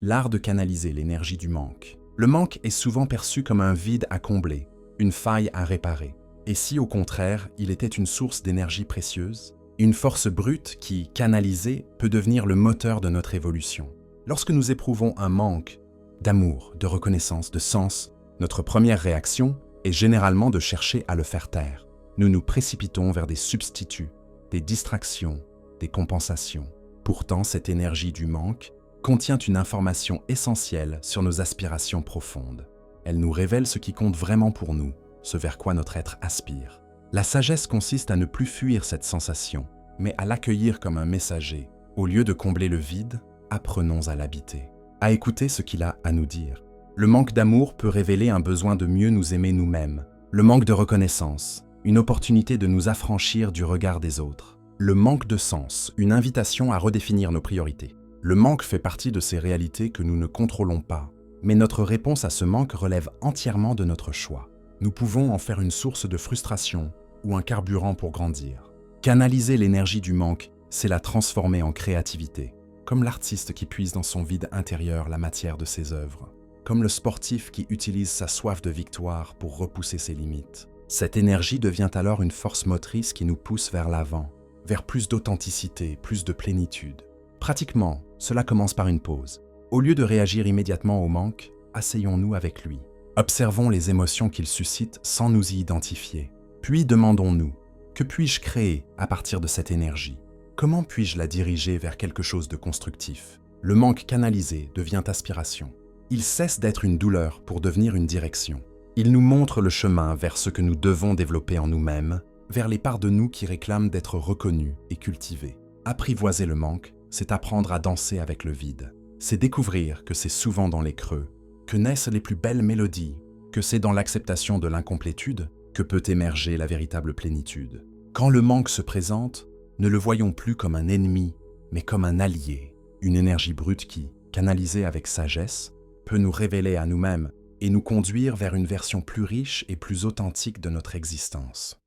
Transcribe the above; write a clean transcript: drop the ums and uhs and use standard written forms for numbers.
l'art de canaliser l'énergie du manque. Le manque est souvent perçu comme un vide à combler, une faille à réparer. Et si, au contraire, il était une source d'énergie précieuse, une force brute qui, canalisée, peut devenir le moteur de notre évolution. Lorsque nous éprouvons un manque d'amour, de reconnaissance, de sens, notre première réaction est généralement de chercher à le faire taire. Nous nous précipitons vers des substituts, des distractions, des compensations. Pourtant, cette énergie du manque contient une information essentielle sur nos aspirations profondes. Elle nous révèle ce qui compte vraiment pour nous, ce vers quoi notre être aspire. La sagesse consiste à ne plus fuir cette sensation, mais à l'accueillir comme un messager. Au lieu de combler le vide, apprenons à l'habiter, à écouter ce qu'il a à nous dire. Le manque d'amour peut révéler un besoin de mieux nous aimer nous-mêmes. Le manque de reconnaissance, une opportunité de nous affranchir du regard des autres. Le manque de sens, une invitation à redéfinir nos priorités. Le manque fait partie de ces réalités que nous ne contrôlons pas, mais notre réponse à ce manque relève entièrement de notre choix. Nous pouvons en faire une source de frustration ou un carburant pour grandir. Canaliser l'énergie du manque, c'est la transformer en créativité, comme l'artiste qui puise dans son vide intérieur la matière de ses œuvres, comme le sportif qui utilise sa soif de victoire pour repousser ses limites. Cette énergie devient alors une force motrice qui nous pousse vers l'avant, vers plus d'authenticité, plus de plénitude. Pratiquement, cela commence par une pause. Au lieu de réagir immédiatement au manque, asseyons-nous avec lui. Observons les émotions qu'il suscite sans nous y identifier. Puis demandons-nous, que puis-je créer à partir de cette énergie? Comment puis-je la diriger vers quelque chose de constructif? Le manque canalisé devient aspiration. Il cesse d'être une douleur pour devenir une direction. Il nous montre le chemin vers ce que nous devons développer en nous-mêmes, vers les parts de nous qui réclament d'être reconnues et cultivées. Apprivoiser le manque, c'est apprendre à danser avec le vide. C'est découvrir que c'est souvent dans les creux que naissent les plus belles mélodies, que c'est dans l'acceptation de l'incomplétude que peut émerger la véritable plénitude. Quand le manque se présente, ne le voyons plus comme un ennemi, mais comme un allié, une énergie brute qui, canalisée avec sagesse, peut nous révéler à nous-mêmes et nous conduire vers une version plus riche et plus authentique de notre existence.